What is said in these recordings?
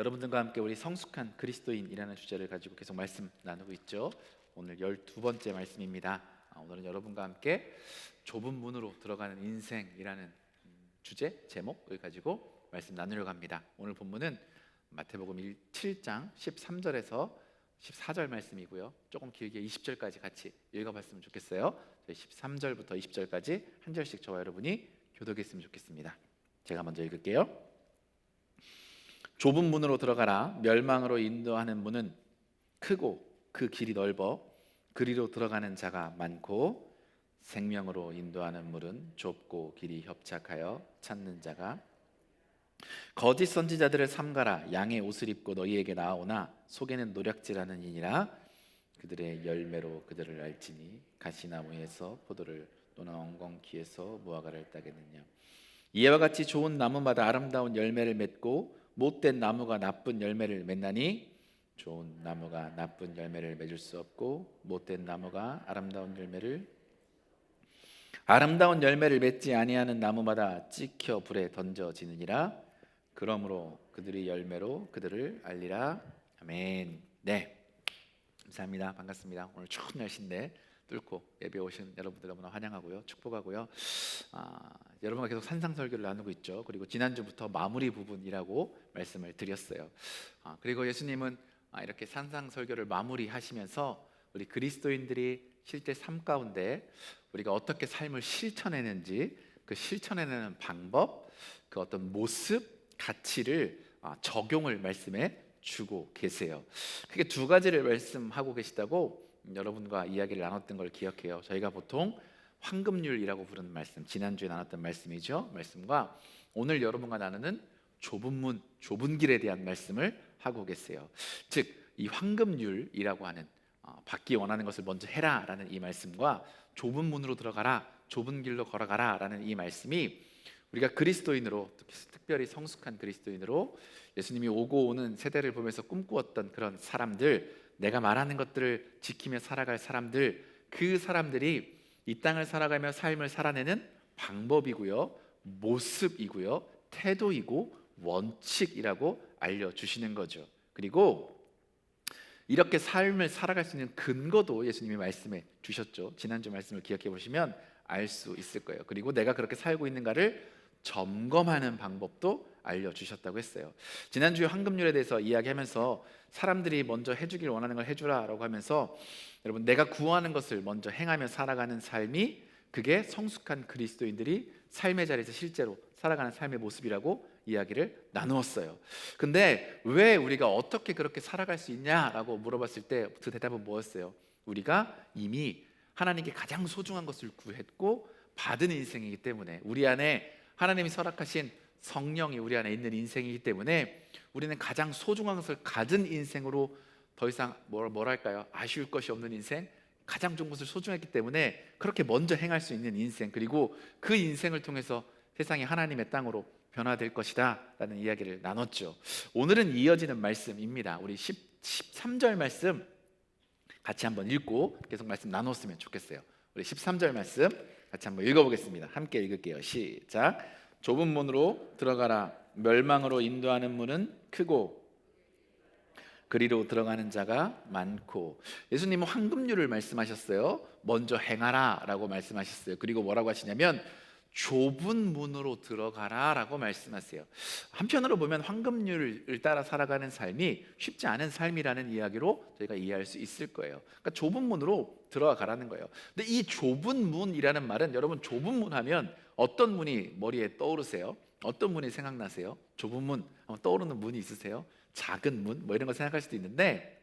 여러분들과 함께 우리 성숙한 그리스도인이라는 주제를 가지고 계속 말씀 나누고 있죠. 오늘 12번째 말씀입니다. 오늘은 여러분과 함께 좁은 문으로 들어가는 인생이라는 주제 제목을 가지고 말씀 나누려고 합니다. 오늘 본문은 마태복음 7장 13절에서 14절 말씀이고요. 조금 길게 20절까지 같이 읽어봤으면 좋겠어요. 13절부터 20절까지 한 절씩 저와 여러분이 교독했으면 좋겠습니다. 제가 먼저 읽을게요. 좁은 문으로 들어가라. 멸망으로 인도하는 문은 크고 그 길이 넓어 그리로 들어가는 자가 많고, 생명으로 인도하는 문은 좁고 길이 협착하여 찾는 자가. 거짓 선지자들을 삼가라. 양의 옷을 입고 너희에게 나아오나 속에는 노략질하는 이니라. 그들의 열매로 그들을 알지니 가시나무에서 포도를 또는 엉겅퀴에서 무화과를 따겠느냐. 이와 같이 좋은 나무마다 아름다운 열매를 맺고 못된 나무가 나쁜 열매를 맺나니, 좋은 나무가 나쁜 열매를 맺을 수 없고 못된 나무가 아름다운 열매를 맺지 아니하는 나무마다 찍혀 불에 던져지느니라. 그러므로 그들의 열매로 그들을 알리라. 아멘. 네, 감사합니다. 반갑습니다. 오늘 추운 날씨인데 뚫고 예배 오신 여러분들 너무나 환영하고요, 축복하고요. 여러분과 계속 산상설교를 나누고 있죠. 그리고 지난주부터 마무리 부분이라고 말씀을 드렸어요. 그리고 예수님은 이렇게 산상설교를 마무리하시면서 우리 그리스도인들이 실제 삶 가운데 우리가 어떻게 삶을 실천했는지, 그 실천해내는 방법, 그 어떤 모습, 가치를 적용을 말씀해 주고 계세요. 크게 두 가지를 말씀하고 계시다고 여러분과 이야기를 나눴던 걸 기억해요. 저희가 보통 황금률이라고 부르는 말씀, 지난주에 나눴던 말씀이죠. 말씀과 오늘 여러분과 나누는 좁은 문, 좁은 길에 대한 말씀을 하고 계세요. 즉, 이 황금률이라고 하는 받기 원하는 것을 먼저 해라 라는 이 말씀과 좁은 문으로 들어가라, 좁은 길로 걸어가라 라는 이 말씀이 우리가 그리스도인으로, 특별히 성숙한 그리스도인으로 예수님이 오고 오는 세대를 보면서 꿈꾸었던 그런 사람들, 내가 말하는 것들을 지키며 살아갈 사람들, 그 사람들이 이 땅을 살아가며 삶을 살아내는 방법이고요, 모습이고요, 태도이고 원칙이라고 알려주시는 거죠. 그리고 이렇게 삶을 살아갈 수 있는 근거도 예수님이 말씀해 주셨죠. 지난주 말씀을 기억해 보시면 알 수 있을 거예요. 그리고 내가 그렇게 살고 있는가를 점검하는 방법도 알려주셨다고 했어요. 지난주에 황금률에 대해서 이야기하면서 사람들이 먼저 해주길 원하는 걸 해주라라고 하면서, 여러분, 내가 구하는 것을 먼저 행하며 살아가는 삶이, 그게 성숙한 그리스도인들이 삶의 자리에서 실제로 살아가는 삶의 모습이라고 이야기를 나누었어요. 근데 왜 우리가 어떻게 그렇게 살아갈 수 있냐라고 물어봤을 때 그 대답은 뭐였어요? 우리가 이미 하나님께 가장 소중한 것을 구했고 받은 인생이기 때문에, 우리 안에 하나님이 허락하신 성령이 우리 안에 있는 인생이기 때문에 우리는 가장 소중한 것을 가진 인생으로 더 이상 뭐랄까요, 아쉬울 것이 없는 인생, 가장 좋은 것을 소중했기 때문에 그렇게 먼저 행할 수 있는 인생, 그리고 그 인생을 통해서 세상이 하나님의 땅으로 변화될 것이다 라는 이야기를 나눴죠. 오늘은 이어지는 말씀입니다. 우리 13절 말씀 같이 한번 읽고 계속 말씀 나눴으면 좋겠어요. 우리 13절 말씀 같이 한번 읽어보겠습니다. 함께 읽을게요. 시작. 좁은 문으로 들어가라. 멸망으로 인도하는 문은 크고 그리로 들어가는 자가 많고. 예수님은 황금률을 말씀하셨어요. 먼저 행하라 라고 말씀하셨어요. 그리고 뭐라고 하시냐면 좁은 문으로 들어가라 라고 말씀하세요. 한편으로 보면 황금률을 따라 살아가는 삶이 쉽지 않은 삶이라는 이야기로 저희가 이해할 수 있을 거예요. 그러니까 좁은 문으로 들어가라는 거예요. 근데 이 좁은 문이라는 말은, 여러분, 좁은 문 하면 어떤 문이 머리에 떠오르세요? 어떤 문이 생각나세요? 좁은 문 하면 떠오르는 문이 있으세요? 작은 문? 뭐 이런 거 생각할 수도 있는데,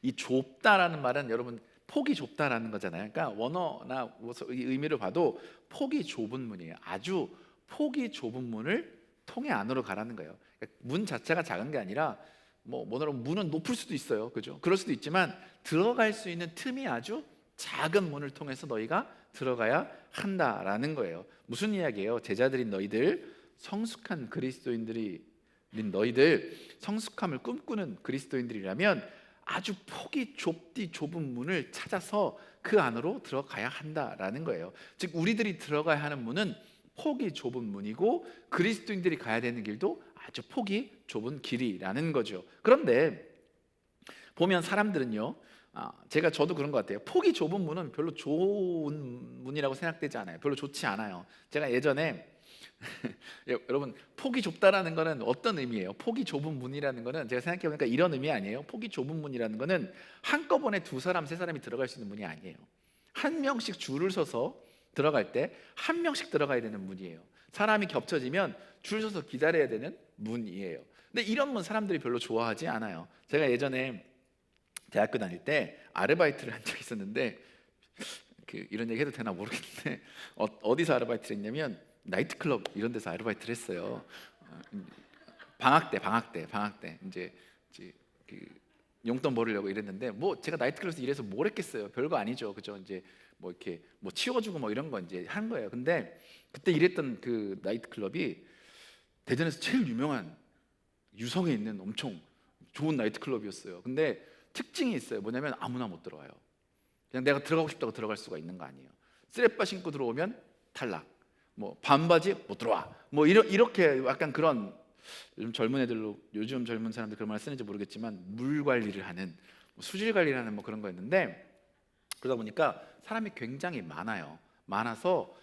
이 좁다라는 말은 여러분 폭이 좁다라는 거잖아요. 그러니까 원어나 의미를 봐도 폭이 좁은 문이에요. 아주 폭이 좁은 문을 통해 안으로 가라는 거예요. 그러니까 문 자체가 작은 게 아니라 문은 높을 수도 있어요, 그죠? 그럴 수도 있지만 들어갈 수 있는 틈이 아주 작은 문을 통해서 너희가 들어가야 한다라는 거예요. 무슨 이야기예요? 제자들인 너희들, 성숙한 그리스도인들인 너희들, 성숙함을 꿈꾸는 그리스도인들이라면 아주 폭이 좁은 문을 찾아서 그 안으로 들어가야 한다라는 거예요. 즉, 우리들이 들어가야 하는 문은 폭이 좁은 문이고, 그리스도인들이 가야 되는 길도 아주 폭이 좁은 길이라는 거죠. 그런데 보면 사람들은요, 저도 그런 것 같아요. 폭이 좁은 문은 별로 좋은 문이라고 생각되지 않아요. 별로 좋지 않아요. 제가 예전에 여러분, 폭이 좁다라는 거는 어떤 의미예요? 폭이 좁은 문이라는 거는 제가 생각해 보니까 이런 의미 아니에요. 폭이 좁은 문이라는 거는 한꺼번에 두 사람, 세 사람이 들어갈 수 있는 문이 아니에요. 한 명씩 줄을 서서 들어갈 때 한 명씩 들어가야 되는 문이에요. 사람이 겹쳐지면 줄 서서 기다려야 되는 문이에요. 근데 이런 문 사람들이 별로 좋아하지 않아요. 제가 예전에 대학교 다닐 때 아르바이트를 한 적이 있었는데, 이런 얘기 해도 되나 모르겠는데 어디서 아르바이트를 했냐면 나이트클럽 이런 데서 아르바이트를 했어요. 방학 때 이제 그 용돈 벌으려고 이랬는데, 뭐 제가 나이트클럽에서 일해서 뭘 했겠어요. 별거 아니죠, 그죠? 이제 뭐 이렇게 뭐 치워주고 뭐 이런 거 이제 한 거예요. 근데 그때 일했던 그 나이트클럽이 대전에서 제일 유명한 유성에 있는 엄청 좋은 나이트클럽이었어요. 근데 특징이 있어요. 뭐냐면 아무나 못 들어와요. 그냥 내가 들어가고 싶다고 들어갈 수가 있는 거 아니에요. 쓰레빠 신고 들어오면 탈락. 뭐 반바지 못 들어와. 뭐 이렇게 약간 그런, 요즘 젊은 사람들 그런 말 쓰는지 모르겠지만 물 관리를 하는, 수질 관리를 하는 뭐 그런 거였는데, 그러다 보니까 사람이 굉장히 많아서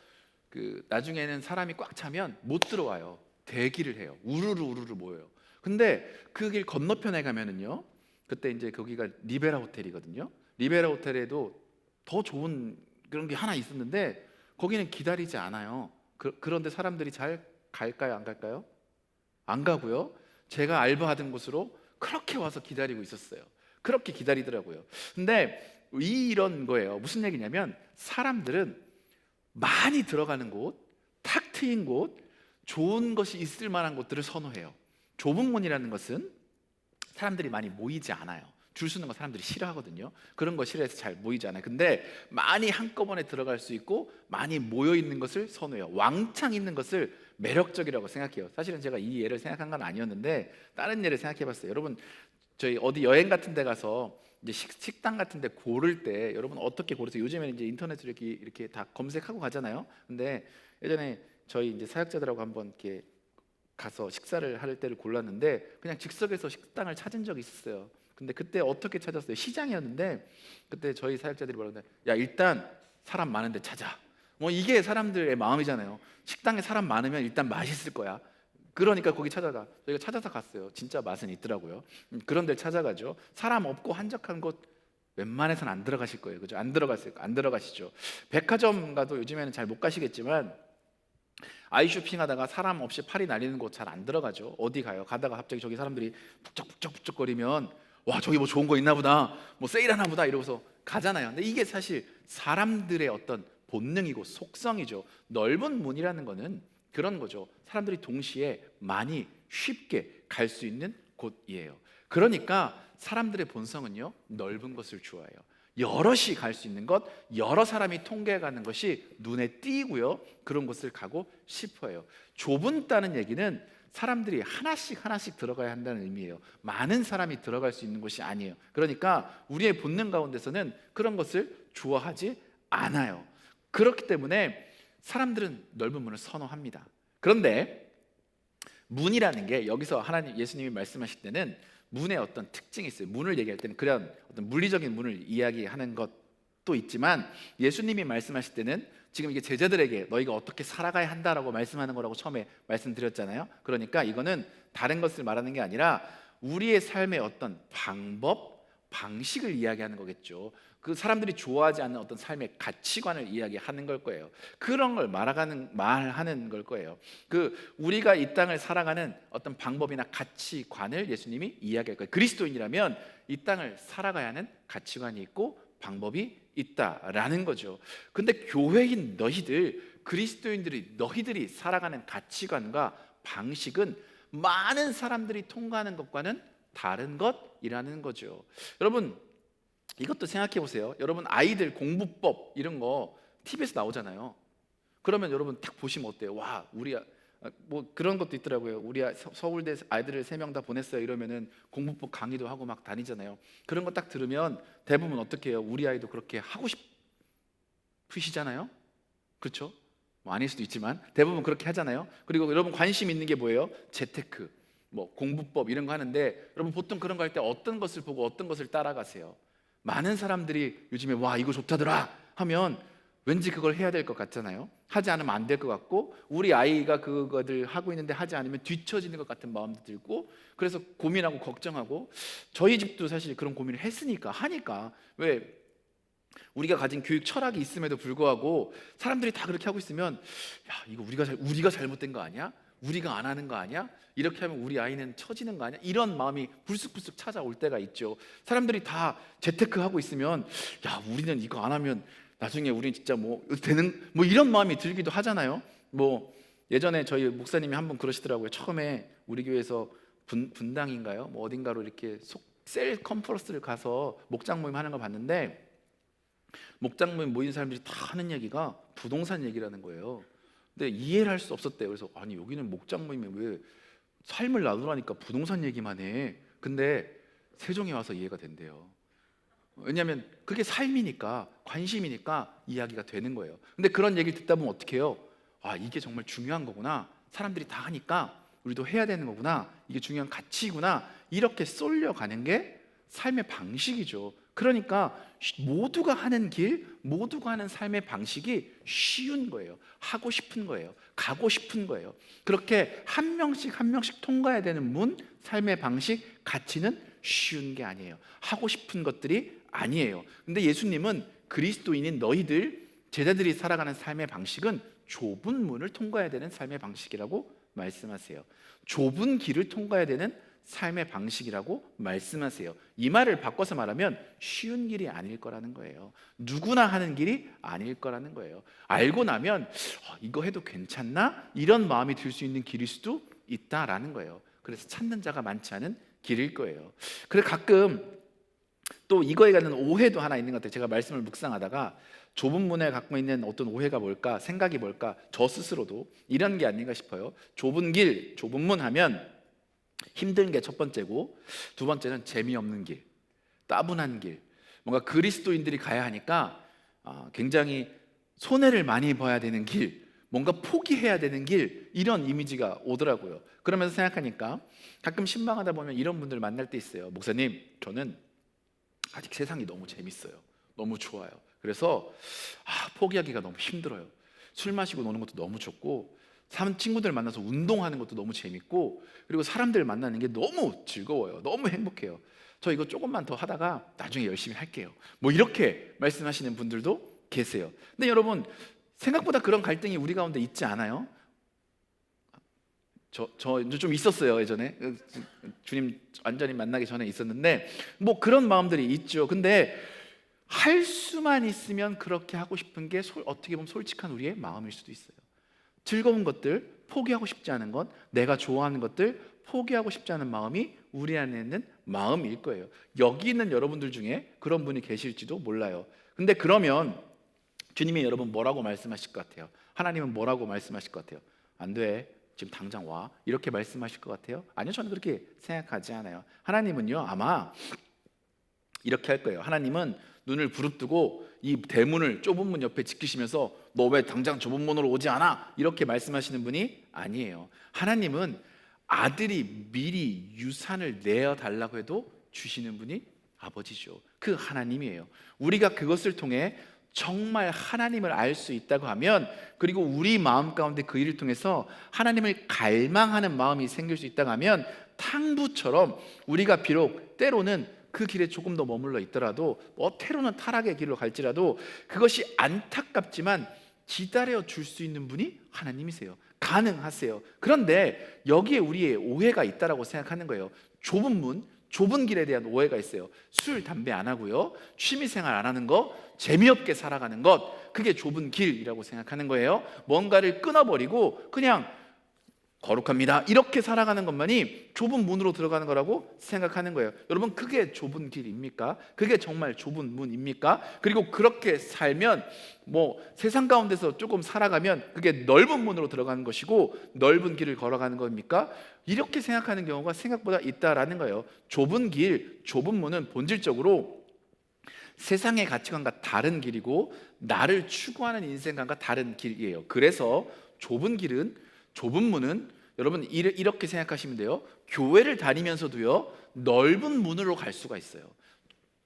나중에는 사람이 꽉 차면 못 들어와요. 대기를 해요. 우르르 모여요. 근데 그 길 건너편에 가면은요, 그때 이제 거기가 리베라 호텔이거든요. 리베라 호텔에도 더 좋은 그런 게 하나 있었는데 거기는 기다리지 않아요. 그런데 사람들이 잘 갈까요, 안 갈까요? 안 가고요. 제가 알바하던 곳으로 그렇게 와서 기다리고 있었어요. 그렇게 기다리더라고요. 근데 이런 거예요. 무슨 얘기냐면 사람들은 많이 들어가는 곳, 탁 트인 곳, 좋은 것이 있을 만한 곳들을 선호해요. 좁은 문이라는 것은 사람들이 많이 모이지 않아요. 줄 서는 거 사람들이 싫어하거든요. 그런 거 싫어해서 잘 모이지 않아요. 근데 많이 한꺼번에 들어갈 수 있고 많이 모여 있는 것을 선호해요. 왕창 있는 것을 매력적이라고 생각해요. 사실은 제가 이 예를 생각한 건 아니었는데 다른 예를 생각해 봤어요. 여러분, 저희 어디 여행 같은 데 가서 이제 식당 같은 데 고를 때 여러분 어떻게 고르세요? 요즘에는 이제 인터넷으로 이렇게 다 검색하고 가잖아요. 근데 예전에 저희 이제 사역자들하고 한번 이렇게 가서 식사를 할 때를 골랐는데 그냥 즉석에서 식당을 찾은 적이 있었어요. 근데 그때 어떻게 찾았어요? 시장이었는데 그때 저희 사역자들이 뭐라고 하냐, 야 일단 사람 많은데 찾아. 뭐 이게 사람들의 마음이잖아요. 식당에 사람 많으면 일단 맛있을 거야. 그러니까 거기 찾아가. 저희가 찾아서 갔어요. 진짜 맛은 있더라고요. 그런 데를 찾아가죠. 사람 없고 한적한 곳 웬만해서는 안 들어가실 거예요. 그죠? 안 들어가시죠. 백화점 가도 요즘에는 잘 못 가시겠지만 아이 쇼핑하다가 사람 없이 팔이 날리는 곳 잘 안 들어가죠. 어디 가요? 가다가 갑자기 저기 사람들이 북적북적 거리면 와 저기 뭐 좋은 거 있나 보다, 뭐 세일하나 보다 이러고서 가잖아요. 근데 이게 사실 사람들의 어떤 본능이고 속성이죠. 넓은 문이라는 거는 그런 거죠. 사람들이 동시에 많이 쉽게 갈 수 있는 곳이에요. 그러니까 사람들의 본성은요, 넓은 것을 좋아해요. 여럿이 갈 수 있는 것, 여러 사람이 통계해 가는 것이 눈에 띄고요, 그런 곳을 가고 싶어요. 좁다는 얘기는 사람들이 하나씩 들어가야 한다는 의미예요. 많은 사람이 들어갈 수 있는 곳이 아니에요. 그러니까 우리의 본능 가운데서는 그런 것을 좋아하지 않아요. 그렇기 때문에 사람들은 넓은 문을 선호합니다. 그런데 문이라는 게 여기서 예수님이 말씀하실 때는 문의 어떤 특징이 있어요. 문을 얘기할 때는 그런 어떤 물리적인 문을 이야기하는 것도 있지만, 예수님이 말씀하실 때는 지금 이게 제자들에게 너희가 어떻게 살아가야 한다라고 말씀하는 거라고 처음에 말씀드렸잖아요. 그러니까 이거는 다른 것을 말하는 게 아니라 우리의 삶의 어떤 방식을 이야기하는 거겠죠. 그 사람들이 좋아하지 않는 어떤 삶의 가치관을 이야기하는 걸 거예요. 그런 걸 말하는 걸 거예요. 우리가 이 땅을 살아가는 어떤 방법이나 가치관을 예수님이 이야기할 거예요. 그리스도인이라면 이 땅을 살아가야 하는 가치관이 있고 방법이 있다라는 거죠. 근데 교회인 너희들이 살아가는 가치관과 방식은 많은 사람들이 통과하는 것과는 다른 것이라는 거죠. 여러분, 이것도 생각해 보세요. 여러분, 아이들 공부법 이런 거 TV에서 나오잖아요. 그러면 여러분 딱 보시면 어때요? 와, 뭐 그런 것도 있더라고요. 우리 서울대 아이들을 3명 다 보냈어요. 이러면은 공부법 강의도 하고 막 다니잖아요. 그런 거 딱 들으면 대부분 어떻게 해요? 우리 아이도 그렇게 하고 싶으시잖아요. 그렇죠? 뭐 아닐 수도 있지만 대부분 그렇게 하잖아요. 그리고 여러분 관심 있는 게 뭐예요? 재테크. 뭐 공부법 이런 거 하는데 여러분 보통 그런 거 할 때 어떤 것을 보고 어떤 것을 따라가세요? 많은 사람들이 요즘에 와 이거 좋다더라 하면 왠지 그걸 해야 될 것 같잖아요. 하지 않으면 안 될 것 같고 우리 아이가 그거를 하고 있는데 하지 않으면 뒤처지는 것 같은 마음도 들고 그래서 고민하고 걱정하고 저희 집도 사실 그런 고민을 했으니까 하니까 왜 우리가 가진 교육 철학이 있음에도 불구하고 사람들이 다 그렇게 하고 있으면 야 이거 우리가 잘못된 거 아니야? 우리가 안 하는 거 아니야? 이렇게 하면 우리 아이는 처지는 거 아니야? 이런 마음이 불쑥불쑥 찾아올 때가 있죠. 사람들이 다 재테크 하고 있으면 야 우리는 이거 안 하면 나중에 우리 진짜 뭐 되는 뭐 이런 마음이 들기도 하잖아요. 뭐 예전에 저희 목사님이 한 번 그러시더라고요. 처음에 우리 교회에서 분당인가요? 뭐 어딘가로 이렇게 셀 컨퍼런스를 가서 목장 모임 하는 거 봤는데 목장 모임 모인 사람들이 다 하는 얘기가 부동산 얘기라는 거예요. 근데 이해를 할 수 없었대요. 그래서 아니 여기는 목장 모임에 왜 삶을 나누라니까 부동산 얘기만 해. 근데 세종에 와서 이해가 된대요. 왜냐하면 그게 삶이니까 관심이니까 이야기가 되는 거예요. 근데 그런 얘기를 듣다 보면 어떻게 해요? 아 이게 정말 중요한 거구나. 사람들이 다 하니까 우리도 해야 되는 거구나. 이게 중요한 가치구나. 이렇게 쏠려가는 게 삶의 방식이죠. 그러니까 모두가 하는 길, 모두가 하는 삶의 방식이 쉬운 거예요. 하고 싶은 거예요. 가고 싶은 거예요. 그렇게 한 명씩 한 명씩 통과해야 되는 문, 삶의 방식, 가치는 쉬운 게 아니에요. 하고 싶은 것들이 아니에요. 근데 예수님은 그리스도인인 너희들 제자들이 살아가는 삶의 방식은 좁은 문을 통과해야 되는 삶의 방식이라고 말씀하세요. 좁은 길을 통과해야 되는 삶의 방식이라고 말씀하세요. 이 말을 바꿔서 말하면 쉬운 길이 아닐 거라는 거예요. 누구나 하는 길이 아닐 거라는 거예요. 알고 나면 이거 해도 괜찮나? 이런 마음이 들 수 있는 길일 수도 있다라는 거예요. 그래서 찾는 자가 많지 않은 길일 거예요. 그래서 가끔 또 이거에 관한 오해도 하나 있는 것 같아요. 제가 말씀을 묵상하다가 좁은 문에 갖고 있는 어떤 오해가 뭘까? 생각이 뭘까? 저 스스로도 이런 게 아닌가 싶어요. 좁은 길, 좁은 문 하면 힘든 게 첫 번째고 두 번째는 재미없는 길, 따분한 길, 뭔가 그리스도인들이 가야 하니까 굉장히 손해를 많이 봐야 되는 길, 뭔가 포기해야 되는 길, 이런 이미지가 오더라고요. 그러면서 생각하니까 가끔 신방하다 보면 이런 분들 만날 때 있어요. 목사님, 저는 아직 세상이 너무 재밌어요. 너무 좋아요. 그래서 포기하기가 너무 힘들어요. 술 마시고 노는 것도 너무 좋고 친구들 만나서 운동하는 것도 너무 재밌고 그리고 사람들 만나는 게 너무 즐거워요. 너무 행복해요. 저 이거 조금만 더 하다가 나중에 열심히 할게요. 뭐 이렇게 말씀하시는 분들도 계세요. 근데 여러분 생각보다 그런 갈등이 우리 가운데 있지 않아요? 저 좀 있었어요. 예전에 주님 완전히 만나기 전에 있었는데 뭐 그런 마음들이 있죠. 근데 할 수만 있으면 그렇게 하고 싶은 게 어떻게 보면 솔직한 우리의 마음일 수도 있어요. 즐거운 것들 포기하고 싶지 않은 것, 내가 좋아하는 것들 포기하고 싶지 않은 마음이 우리 안에 있는 마음일 거예요. 여기 있는 여러분들 중에 그런 분이 계실지도 몰라요. 근데 그러면 주님이 여러분 뭐라고 말씀하실 것 같아요? 하나님은 뭐라고 말씀하실 것 같아요? 안 돼, 지금 당장 와, 이렇게 말씀하실 것 같아요? 아니요, 저는 그렇게 생각하지 않아요. 하나님은요 아마 이렇게 할 거예요. 하나님은 눈을 부릅뜨고 이 대문을 좁은 문 옆에 지키시면서 너 왜 당장 좁은 문으로 오지 않아? 이렇게 말씀하시는 분이 아니에요. 하나님은 아들이 미리 유산을 내어 달라고 해도 주시는 분이 아버지죠. 그 하나님이에요. 우리가 그것을 통해 정말 하나님을 알 수 있다고 하면 그리고 우리 마음 가운데 그 일을 통해서 하나님을 갈망하는 마음이 생길 수 있다고 하면 탕부처럼 우리가 비록 때로는 그 길에 조금 더 머물러 있더라도 때로는 타락의 길로 갈지라도 그것이 안타깝지만 기다려 줄 수 있는 분이 하나님이세요. 가능하세요. 그런데 여기에 우리의 오해가 있다라고 생각하는 거예요. 좁은 문, 좁은 길에 대한 오해가 있어요. 술, 담배 안 하고요, 취미생활 안 하는 거, 재미없게 살아가는 것, 그게 좁은 길이라고 생각하는 거예요. 뭔가를 끊어버리고 그냥 거룩합니다 이렇게 살아가는 것만이 좁은 문으로 들어가는 거라고 생각하는 거예요. 여러분 그게 좁은 길입니까? 그게 정말 좁은 문입니까? 그리고 그렇게 살면 뭐 세상 가운데서 조금 살아가면 그게 넓은 문으로 들어가는 것이고 넓은 길을 걸어가는 겁니까? 이렇게 생각하는 경우가 생각보다 있다라는 거예요. 좁은 길, 좁은 문은 본질적으로 세상의 가치관과 다른 길이고 나를 추구하는 인생관과 다른 길이에요. 그래서 좁은 문은 여러분 이렇게 생각하시면 돼요. 교회를 다니면서도요 넓은 문으로 갈 수가 있어요.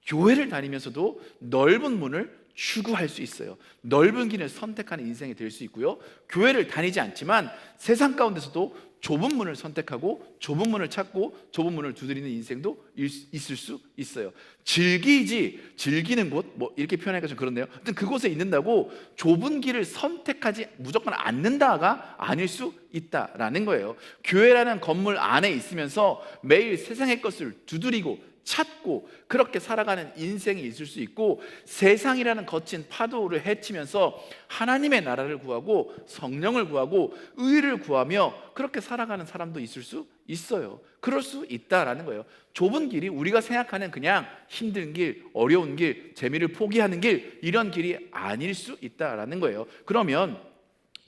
교회를 다니면서도 넓은 문을 추구할 수 있어요. 넓은 길을 선택하는 인생이 될 수 있고요, 교회를 다니지 않지만 세상 가운데서도 좁은 문을 선택하고 좁은 문을 찾고 좁은 문을 두드리는 인생도 있을 수 있어요. 즐기는 곳, 뭐 이렇게 표현하기가 좀 그렇네요. 하여튼 그곳에 있는다고 좁은 길을 선택하지 무조건 않는다가 아닐 수 있다라는 거예요. 교회라는 건물 안에 있으면서 매일 세상의 것을 두드리고 찾고 그렇게 살아가는 인생이 있을 수 있고, 세상이라는 거친 파도를 헤치면서 하나님의 나라를 구하고 성령을 구하고 의를 구하며 그렇게 살아가는 사람도 있을 수 있어요. 그럴 수 있다라는 거예요. 좁은 길이 우리가 생각하는 그냥 힘든 길, 어려운 길, 재미를 포기하는 길, 이런 길이 아닐 수 있다라는 거예요. 그러면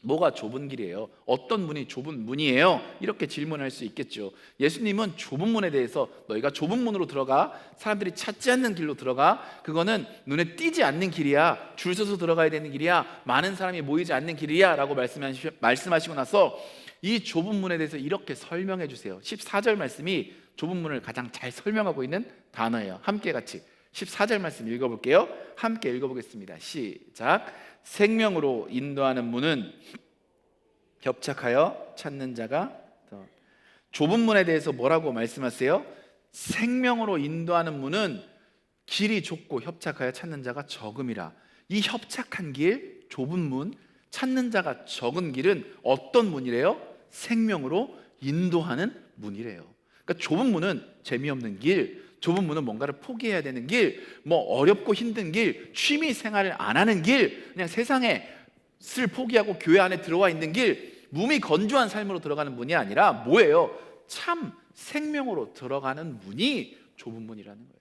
뭐가 좁은 길이에요? 어떤 문이 좁은 문이에요? 이렇게 질문할 수 있겠죠. 예수님은 좁은 문에 대해서 너희가 좁은 문으로 들어가, 사람들이 찾지 않는 길로 들어가, 그거는 눈에 띄지 않는 길이야, 줄 서서 들어가야 되는 길이야, 많은 사람이 모이지 않는 길이야 라고 말씀하시고 나서 이 좁은 문에 대해서 이렇게 설명해 주세요. 14절 말씀이 좁은 문을 가장 잘 설명하고 있는 단어예요. 함께 같이 14절 말씀 읽어볼게요. 함께 읽어보겠습니다. 시작. 생명으로 인도하는 문은 협착하여 찾는 자가 더. 좁은 문에 대해서 뭐라고 말씀하세요? 생명으로 인도하는 문은 길이 좁고 협착하여 찾는 자가 적음이라. 이 협착한 길, 좁은 문, 찾는 자가 적은 길은 어떤 문이래요? 생명으로 인도하는 문이래요. 그러니까 좁은 문은 재미없는 길, 좁은 문은 뭔가를 포기해야 되는 길, 뭐 어렵고 힘든 길, 취미 생활을 안 하는 길, 그냥 세상에 쓸 포기하고 교회 안에 들어와 있는 길, 몸이 건조한 삶으로 들어가는 문이 아니라 뭐예요? 참 생명으로 들어가는 문이 좁은 문이라는 거예요.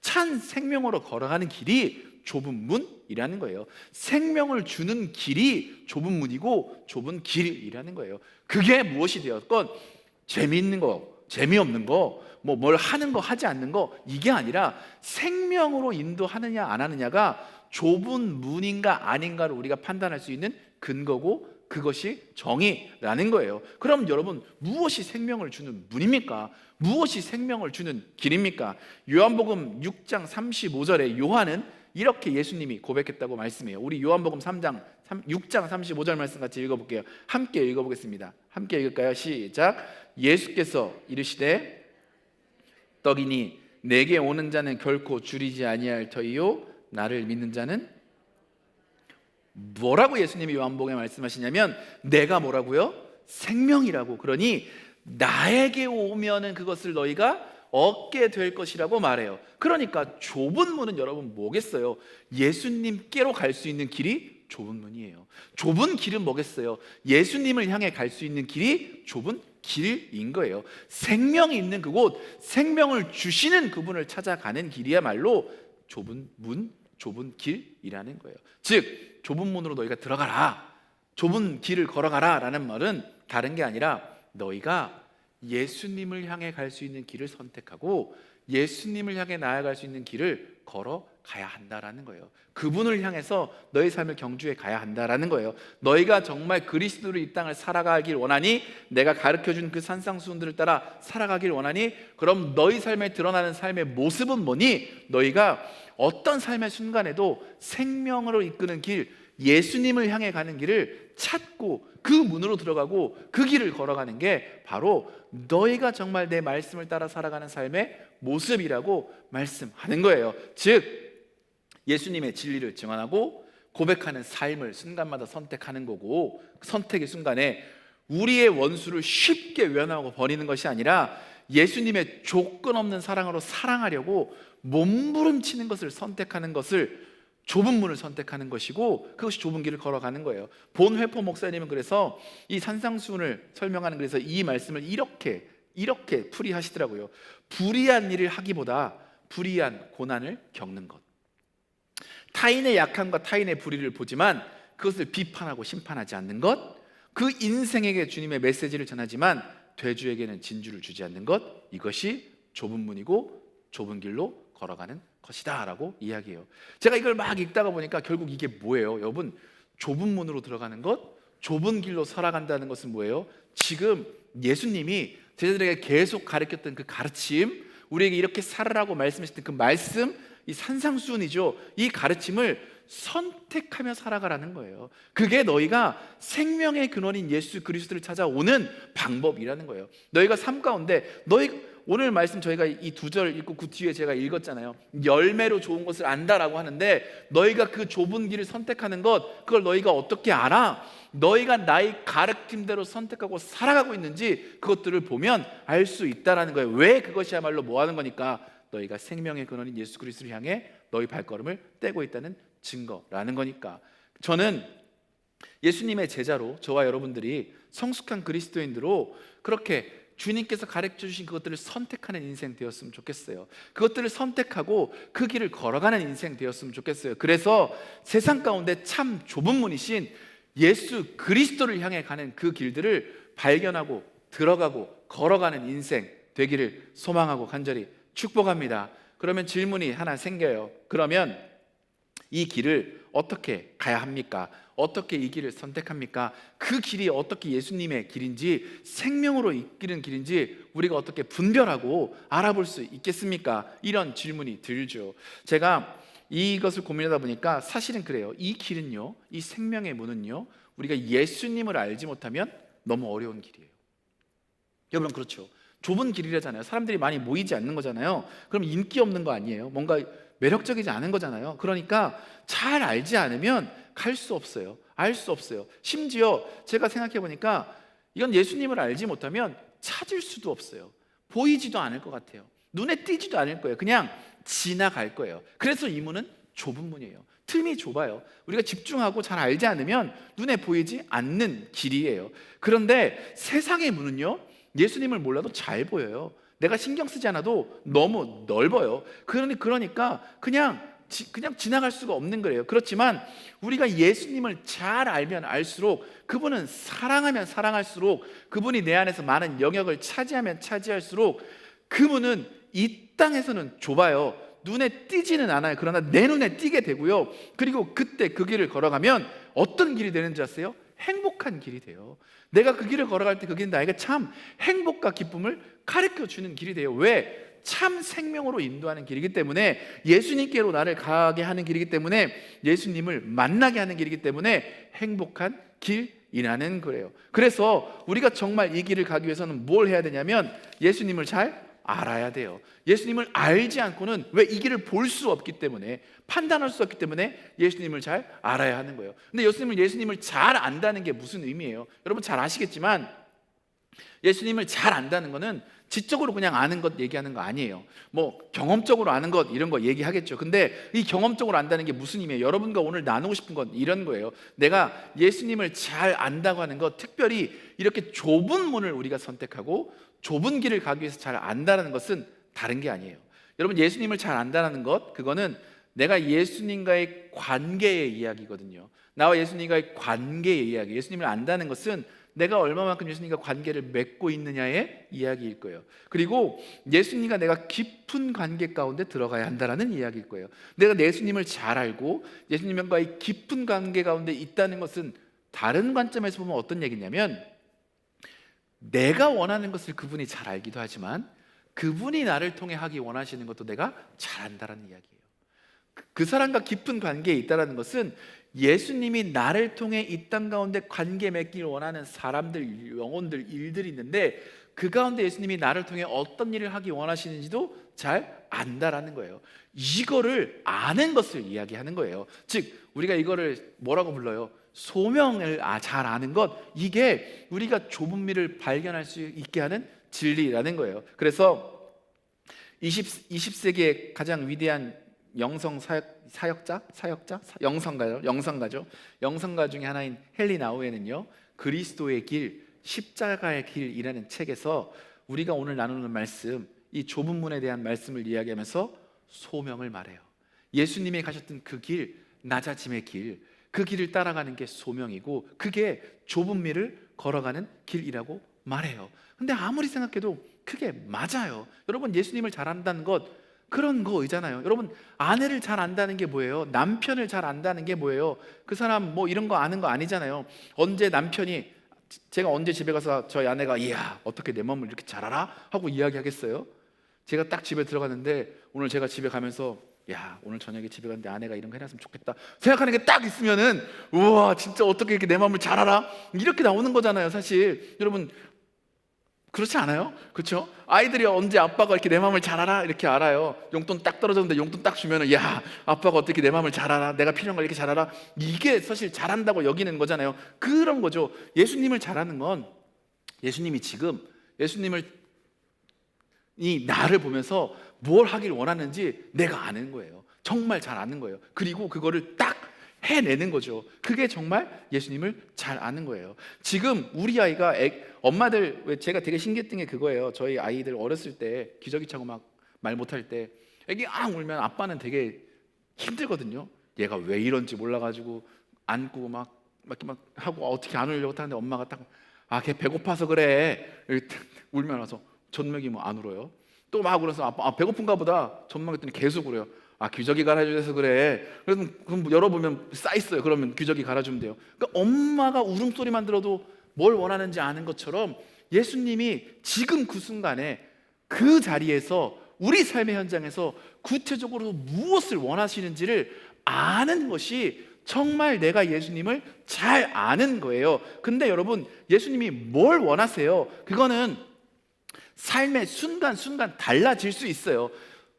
참 생명으로 걸어가는 길이 좁은 문이라는 거예요. 생명을 주는 길이 좁은 문이고 좁은 길이라는 거예요. 그게 무엇이 되었건 재미있는 거, 재미없는 거, 뭐 뭘 하는 거 하지 않는 거, 이게 아니라 생명으로 인도하느냐 안 하느냐가 좁은 문인가 아닌가를 우리가 판단할 수 있는 근거고, 그것이 정의라는 거예요. 그럼 여러분, 무엇이 생명을 주는 문입니까? 무엇이 생명을 주는 길입니까? 요한복음 6장 35절에 요한은 이렇게 예수님이 고백했다고 말씀해요. 우리 요한복음 6장 35절 말씀 같이 읽어볼게요. 함께 읽어보겠습니다. 함께 읽을까요? 시작. 예수께서 이르시되 떡이니 내게 오는 자는 결코 줄이지 아니할 터이요 나를 믿는 자는. 뭐라고 예수님이 요한복음에 말씀하시냐면 내가 뭐라고요? 생명이라고. 그러니 나에게 오면은 그것을 너희가 얻게 될 것이라고 말해요. 그러니까 좁은 문은 여러분 뭐겠어요? 예수님께로 갈 수 있는 길이 좁은 문이에요. 좁은 길은 뭐겠어요? 예수님을 향해 갈 수 있는 길이 좁은 길인 거예요. 생명이 있는 그곳, 생명을 주시는 그분을 찾아가는 길이야말로 좁은 문, 좁은 길이라는 거예요. 즉 좁은 문으로 너희가 들어가라, 좁은 길을 걸어가라 라는 말은 다른 게 아니라 너희가 예수님을 향해 갈 수 있는 길을 선택하고 예수님을 향해 나아갈 수 있는 길을 걸어가야 한다라는 거예요. 그분을 향해서 너희 삶을 경주해 가야 한다라는 거예요. 너희가 정말 그리스도로 이 땅을 살아가길 원하니, 내가 가르쳐준 그 산상수훈들을 따라 살아가길 원하니, 그럼 너희 삶에 드러나는 삶의 모습은 뭐니? 너희가 어떤 삶의 순간에도 생명으로 이끄는 길, 예수님을 향해 가는 길을 찾고 그 문으로 들어가고 그 길을 걸어가는 게 바로 너희가 정말 내 말씀을 따라 살아가는 삶의 모습이라고 말씀하는 거예요. 즉 예수님의 진리를 증언하고 고백하는 삶을 순간마다 선택하는 거고, 그 선택의 순간에 우리의 원수를 쉽게 외면하고 버리는 것이 아니라 예수님의 조건 없는 사랑으로 사랑하려고 몸부림치는 것을 선택하는 것을 좁은 문을 선택하는 것이고, 그것이 좁은 길을 걸어가는 거예요. 본회포 목사님은 그래서 이 산상수훈을 설명하는, 그래서 이 말씀을 이렇게 풀이하시더라고요. 불의한 일을 하기보다 불의한 고난을 겪는 것, 타인의 약함과 타인의 불의를 보지만 그것을 비판하고 심판하지 않는 것, 그 인생에게 주님의 메시지를 전하지만 돼지에게는 진주를 주지 않는 것, 이것이 좁은 문이고 좁은 길로 걸어가는 것이다 라고 이야기해요. 제가 이걸 막 읽다가 보니까 결국 이게 뭐예요? 여러분, 좁은 문으로 들어가는 것, 좁은 길로 살아간다는 것은 뭐예요? 지금 예수님이 제자들에게 계속 가르쳤던 그 가르침, 우리에게 이렇게 살으라고 말씀하셨던 그 말씀, 이 산상수훈이죠. 이 가르침을 선택하며 살아가라는 거예요. 그게 너희가 생명의 근원인 예수 그리스도를 찾아오는 방법이라는 거예요. 너희가 삶 가운데 오늘 말씀 저희가 이 2절 읽고 그 뒤에 제가 읽었잖아요. 열매로 좋은 것을 안다라고 하는데, 너희가 그 좁은 길을 선택하는 것, 그걸 너희가 어떻게 알아? 너희가 나의 가르침대로 선택하고 살아가고 있는지 그것들을 보면 알 수 있다라는 거예요. 왜? 그것이야말로 뭐 하는 거니까 너희가 생명의 근원인 예수 그리스도를 향해 너희 발걸음을 떼고 있다는 증거라는 거니까. 저는 예수님의 제자로 저와 여러분들이 성숙한 그리스도인으로 그렇게 주님께서 가르쳐 주신 그것들을 선택하는 인생 되었으면 좋겠어요. 그것들을 선택하고 그 길을 걸어가는 인생 되었으면 좋겠어요. 그래서 세상 가운데 참 좁은 문이신 예수 그리스도를 향해 가는 그 길들을 발견하고 들어가고 걸어가는 인생 되기를 소망하고 간절히 축복합니다. 그러면 질문이 하나 생겨요. 그러면 이 길을 어떻게 가야 합니까? 어떻게 이 길을 선택합니까? 그 길이 어떻게 예수님의 길인지, 생명으로 이끄는 길인지 우리가 어떻게 분별하고 알아볼 수 있겠습니까? 이런 질문이 들죠. 제가 이것을 고민하다 보니까 사실은 그래요. 이 길은요, 이 생명의 문은요, 우리가 예수님을 알지 못하면 너무 어려운 길이에요. 여러분, 그렇죠? 좁은 길이라잖아요. 사람들이 많이 모이지 않는 거잖아요. 그럼 인기 없는 거 아니에요? 뭔가 매력적이지 않은 거잖아요. 그러니까 잘 알지 않으면 갈 수 없어요. 알 수 없어요. 심지어 제가 생각해 보니까 이건 예수님을 알지 못하면 찾을 수도 없어요. 보이지도 않을 것 같아요. 눈에 띄지도 않을 거예요. 그냥 지나갈 거예요. 그래서 이 문은 좁은 문이에요. 틈이 좁아요. 우리가 집중하고 잘 알지 않으면 눈에 보이지 않는 길이에요. 그런데 세상의 문은요, 예수님을 몰라도 잘 보여요. 내가 신경 쓰지 않아도 너무 넓어요. 그러니까 그냥 지나갈 수가 없는 거예요. 그렇지만 우리가 예수님을 잘 알면 알수록, 그분은 사랑하면 사랑할수록, 그분이 내 안에서 많은 영역을 차지하면 차지할수록 그 문은 이 땅에서는 좁아요. 눈에 띄지는 않아요. 그러나 내 눈에 띄게 되고요. 그리고 그때 그 길을 걸어가면 어떤 길이 되는지 아세요? 행복한 길이 돼요. 내가 그 길을 걸어갈 때 그 길은 나에게 참 행복과 기쁨을 가르쳐 주는 길이 돼요. 왜? 참 생명으로 인도하는 길이기 때문에, 예수님께로 나를 가게 하는 길이기 때문에, 예수님을 만나게 하는 길이기 때문에 행복한 길이라는 거예요. 그래서 우리가 정말 이 길을 가기 위해서는 뭘 해야 되냐면 예수님을 잘 알아야 돼요. 예수님을 알지 않고는, 왜? 이 길을 볼 수 없기 때문에, 판단할 수 없기 때문에 예수님을 잘 알아야 하는 거예요. 근데 예수님을 잘 안다는 게 무슨 의미예요? 여러분 잘 아시겠지만 예수님을 잘 안다는 거는 지적으로 그냥 아는 것 얘기하는 거 아니에요. 뭐 경험적으로 아는 것 이런 거 얘기하겠죠. 근데 이 경험적으로 안다는 게 무슨 의미예요? 여러분과 오늘 나누고 싶은 건 이런 거예요. 내가 예수님을 잘 안다고 하는 것, 특별히 이렇게 좁은 문을 우리가 선택하고 좁은 길을 가기 위해서 잘 안다는 것은 다른 게 아니에요. 여러분, 예수님을 잘 안다는 것, 그거는 내가 예수님과의 관계의 이야기거든요. 나와 예수님과의 관계의 이야기. 예수님을 안다는 것은 내가 얼마만큼 예수님과 관계를 맺고 있느냐의 이야기일 거예요. 그리고 예수님과 내가 깊은 관계 가운데 들어가야 한다는 이야기일 거예요. 내가 예수님을 잘 알고 예수님과의 깊은 관계 가운데 있다는 것은 다른 관점에서 보면 어떤 얘기냐면, 내가 원하는 것을 그분이 잘 알기도 하지만 그분이 나를 통해 하기 원하시는 것도 내가 잘 안다는 이야기예요. 그 사람과 깊은 관계에 있다는 것은 예수님이 나를 통해 이 땅 가운데 관계 맺기를 원하는 사람들, 영혼들, 일들이 있는데 그 가운데 예수님이 나를 통해 어떤 일을 하기 원하시는지도 잘 안다라는 거예요. 이거를 아는 것을 이야기하는 거예요. 즉 우리가 이거를 뭐라고 불러요? 소명을 잘 아는 것. 이게 우리가 좁은 미를 발견할 수 있게 하는 진리라는 거예요. 그래서 20세기의 가장 위대한 영성가 중에 하나인 헨리 나우에는요, 그리스도의 길, 십자가의 길이라는 책에서 우리가 오늘 나누는 말씀, 이 좁은 문에 대한 말씀을 이야기하면서 소명을 말해요. 예수님이 가셨던 그 길, 낮아짐의 길, 그 길을 따라가는 게 소명이고, 그게 좁은 미를 걸어가는 길이라고 말해요. 근데 아무리 생각해도 그게 맞아요. 여러분, 예수님을 잘 안다는 것, 그런 거이잖아요. 여러분, 아내를 잘 안다는 게 뭐예요? 남편을 잘 안다는 게 뭐예요? 그 사람 뭐 이런 거 아는 거 아니잖아요. 언제 남편이 제가 언제 집에 가서 저희 아내가 이야 어떻게 내 마음을 이렇게 잘 알아? 하고 이야기하겠어요? 제가 딱 집에 들어갔는데 오늘 제가 집에 가면서 야 오늘 저녁에 집에 갔는데 아내가 이런 거 해놨으면 좋겠다 생각하는 게 딱 있으면은 우와 진짜 어떻게 이렇게 내 마음을 잘 알아? 이렇게 나오는 거잖아요. 사실 여러분 그렇지 않아요? 그렇죠? 아이들이 언제 아빠가 이렇게 내 마음을 잘 알아? 이렇게 알아요. 용돈 딱 떨어졌는데 용돈 딱 주면은 야 아빠가 어떻게 내 마음을 잘 알아? 내가 필요한 걸 이렇게 잘 알아? 이게 사실 잘한다고 여기는 거잖아요. 그런 거죠. 예수님을 잘 아는 건 예수님이 지금 예수님을 이 나를 보면서 뭘 하길 원하는지 내가 아는 거예요. 정말 잘 아는 거예요. 그리고 그거를 딱 해내는 거죠. 그게 정말 예수님을 잘 아는 거예요. 지금 우리 아이가 엄마들 제가 되게 신기했던 게 그거예요. 저희 아이들 어렸을 때 기저귀 차고 막 말 못할 때 애기 울면 아빠는 되게 힘들거든요. 얘가 왜 이런지 몰라가지고 안고 막 하고 어떻게 안 울려고 하는데 엄마가 딱 걔 배고파서 그래 울면 와서 젖먹이 뭐 안 울어요. 또 막 울어서 아빠 배고픈가 보다 젖먹였더니 계속 울어요. 기저귀 갈아줘서 그래. 그래서 그럼 열어보면 쌓여 있어요. 그러면 기저귀 갈아주면 돼요. 그러니까 엄마가 울음소리만 들어도 뭘 원하는지 아는 것처럼 예수님이 지금 그 순간에 그 자리에서 우리 삶의 현장에서 구체적으로 무엇을 원하시는지를 아는 것이 정말 내가 예수님을 잘 아는 거예요. 근데 여러분 예수님이 뭘 원하세요? 그거는 삶의 순간순간 달라질 수 있어요.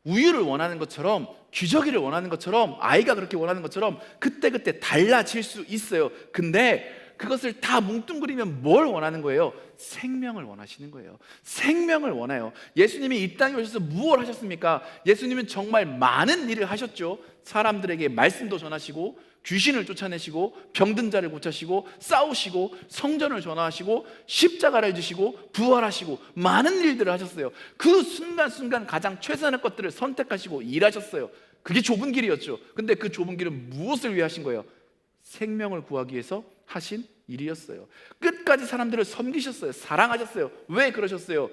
우유를 원하는 것처럼 기저귀를 원하는 것처럼 아이가 그렇게 원하는 것처럼 그때그때 달라질 수 있어요. 근데 그것을 다 뭉뚱그리면 뭘 원하는 거예요? 생명을 원하시는 거예요. 생명을 원해요. 예수님이 이 땅에 오셔서 무엇을 하셨습니까? 예수님은 정말 많은 일을 하셨죠. 사람들에게 말씀도 전하시고 귀신을 쫓아내시고 병든 자를 고치시고 싸우시고 성전을 전화하시고 십자가를 지시고 부활하시고 많은 일들을 하셨어요. 그 순간순간 가장 최선의 것들을 선택하시고 일하셨어요. 그게 좁은 길이었죠. 근데 그 좁은 길은 무엇을 위해 하신 거예요? 생명을 구하기 위해서 하신 일이었어요. 끝까지 사람들을 섬기셨어요. 사랑하셨어요. 왜 그러셨어요?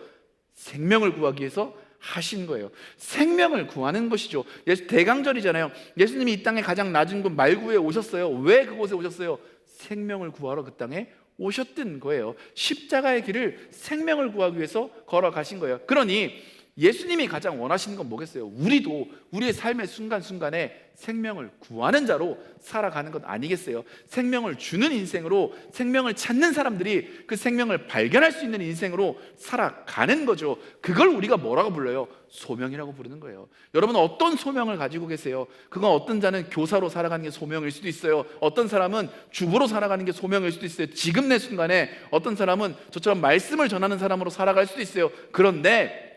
생명을 구하기 위해서 하신 거예요. 생명을 구하는 것이죠. 대강절이잖아요. 예수님이 이 땅에 가장 낮은 곳 말구에 오셨어요. 왜 그곳에 오셨어요? 생명을 구하러 그 땅에 오셨던 거예요. 십자가의 길을 생명을 구하기 위해서 걸어가신 거예요. 그러니 예수님이 가장 원하시는 건 뭐겠어요? 우리도 우리의 삶의 순간순간에 생명을 구하는 자로 살아가는 것 아니겠어요? 생명을 주는 인생으로, 생명을 찾는 사람들이 그 생명을 발견할 수 있는 인생으로 살아가는 거죠. 그걸 우리가 뭐라고 불러요? 소명이라고 부르는 거예요. 여러분 어떤 소명을 가지고 계세요? 그건 어떤 자는 교사로 살아가는 게 소명일 수도 있어요. 어떤 사람은 주부로 살아가는 게 소명일 수도 있어요. 지금 내 순간에 어떤 사람은 저처럼 말씀을 전하는 사람으로 살아갈 수도 있어요. 그런데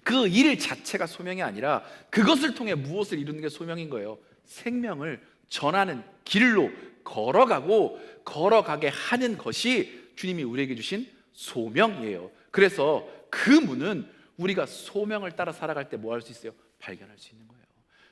그 일 자체가 소명이 아니라 그것을 통해 무엇을 이루는 게 소명인 거예요. 생명을 전하는 길로 걸어가게 하는 것이 주님이 우리에게 주신 소명이에요. 그래서 그 문은 우리가 소명을 따라 살아갈 때 뭐 할 수 있어요? 발견할 수 있는 거예요.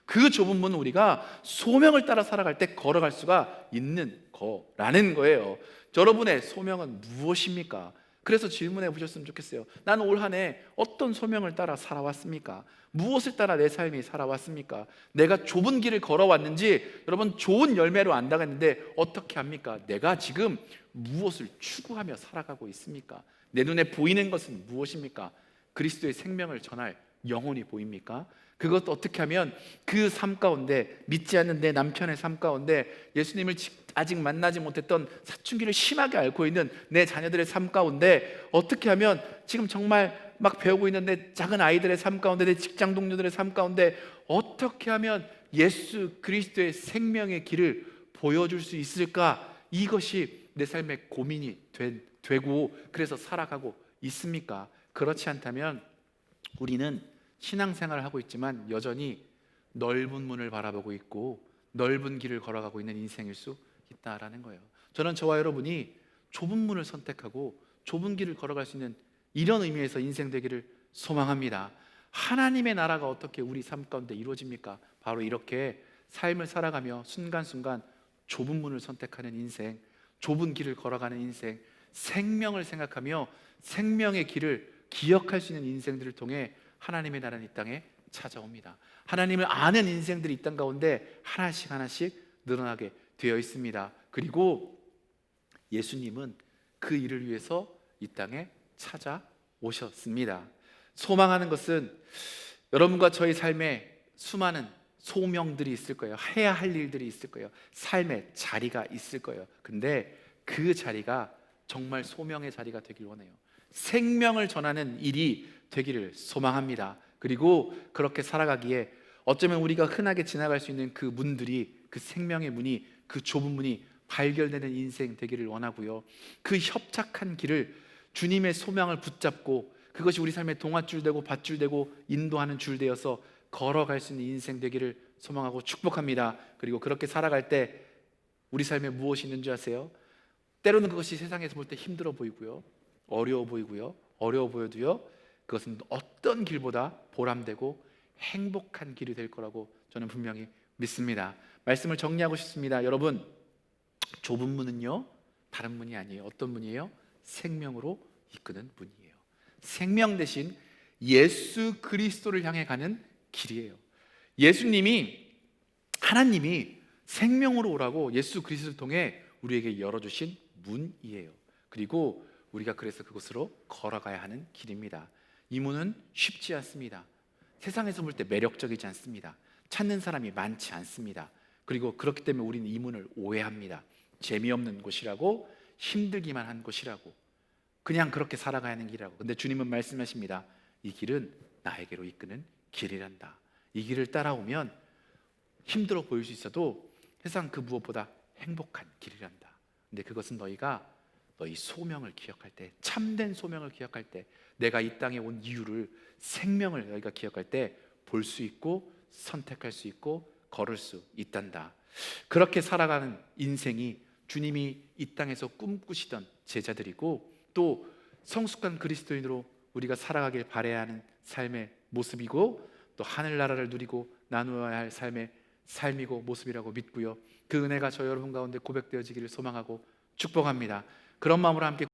그 좁은 문은 우리가 소명을 따라 살아갈 때 걸어갈 수가 있는 거라는 거예요. 여러분의 소명은 무엇입니까? 그래서 질문해 보셨으면 좋겠어요. 나는 올 한 해 어떤 소명을 따라 살아왔습니까? 무엇을 따라 내 삶이 살아왔습니까? 내가 좁은 길을 걸어왔는지 여러분 좋은 열매로 안다고 했는데 어떻게 합니까? 내가 지금 무엇을 추구하며 살아가고 있습니까? 내 눈에 보이는 것은 무엇입니까? 그리스도의 생명을 전할 영혼이 보입니까? 그것도 어떻게 하면 그 삶 가운데 믿지 않는 내 남편의 삶 가운데 예수님을 아직 만나지 못했던 사춘기를 심하게 앓고 있는 내 자녀들의 삶 가운데 어떻게 하면 지금 정말 막 배우고 있는 내 작은 아이들의 삶 가운데 내 직장 동료들의 삶 가운데 어떻게 하면 예수 그리스도의 생명의 길을 보여줄 수 있을까? 이것이 내 삶의 고민이 되고 그래서 살아가고 있습니까? 그렇지 않다면 우리는 신앙생활을 하고 있지만 여전히 넓은 문을 바라보고 있고 넓은 길을 걸어가고 있는 인생일 수 있다라는 거예요. 저는 저와 여러분이 좁은 문을 선택하고 좁은 길을 걸어갈 수 있는 이런 의미에서 인생 되기를 소망합니다. 하나님의 나라가 어떻게 우리 삶 가운데 이루어집니까? 바로 이렇게 삶을 살아가며 순간순간 좁은 문을 선택하는 인생, 좁은 길을 걸어가는 인생, 생명을 생각하며 생명의 길을 기억할 수 있는 인생들을 통해 하나님의 나라는 이 땅에 찾아옵니다. 하나님을 아는 인생들이 이 땅 가운데 하나씩 늘어나게 되어 있습니다. 그리고 예수님은 그 일을 위해서 이 땅에 찾아오셨습니다. 소망하는 것은 여러분과 저의 삶에 수많은 소명들이 있을 거예요. 해야 할 일들이 있을 거예요. 삶의 자리가 있을 거예요. 근데 그 자리가 정말 소명의 자리가 되길 원해요. 생명을 전하는 일이 되기를 소망합니다. 그리고 그렇게 살아가기에 어쩌면 우리가 흔하게 지나갈 수 있는 그 문들이, 그 생명의 문이, 그 좁은 문이 발견되는 인생 되기를 원하고요. 그 협착한 길을 주님의 소명을 붙잡고 그것이 우리 삶의 동아줄 되고 밧줄 되고 인도하는 줄 되어서 걸어갈 수 있는 인생 되기를 소망하고 축복합니다. 그리고 그렇게 살아갈 때 우리 삶에 무엇이 있는 줄 아세요? 때로는 그것이 세상에서 볼 때 힘들어 보이고요, 어려워 보이고요, 어려워 보여도요, 그것은 어떤 길보다 보람되고 행복한 길이 될 거라고 저는 분명히 믿습니다. 말씀을 정리하고 싶습니다. 여러분, 좁은 문은요 다른 문이 아니에요. 어떤 문이에요? 생명으로 이끄는 문이에요. 생명 대신 예수 그리스도를 향해 가는 길이에요. 예수님이, 하나님이 생명으로 오라고 예수 그리스도를 통해 우리에게 열어주신 문이에요. 그리고 우리가 그래서 그곳으로 걸어가야 하는 길입니다. 이 문은 쉽지 않습니다. 세상에서 볼 때 매력적이지 않습니다. 찾는 사람이 많지 않습니다. 그리고 그렇기 때문에 우리는 이 문을 오해합니다. 재미없는 곳이라고, 힘들기만 한 곳이라고, 그냥 그렇게 살아가야 하는 길이라고. 근데 주님은 말씀하십니다. 이 길은 나에게로 이끄는 길이란다. 이 길을 따라오면 힘들어 보일 수 있어도 세상 그 무엇보다 행복한 길이란다. 근데 그것은 너희가 너희 소명을 기억할 때, 참된 소명을 기억할 때, 내가 이 땅에 온 이유를, 생명을 너희가 기억할 때 볼 수 있고 선택할 수 있고 걸을 수 있단다. 그렇게 살아가는 인생이 주님이 이 땅에서 꿈꾸시던 제자들이고, 또 성숙한 그리스도인으로 우리가 살아가길 바라야 하는 삶의 모습이고, 또 하늘나라를 누리고 나누어야 할 삶의 삶이고 모습이라고 믿고요. 그 은혜가 저 여러분 가운데 고백되어지기를 소망하고 축복합니다. 그런 마음으로 함께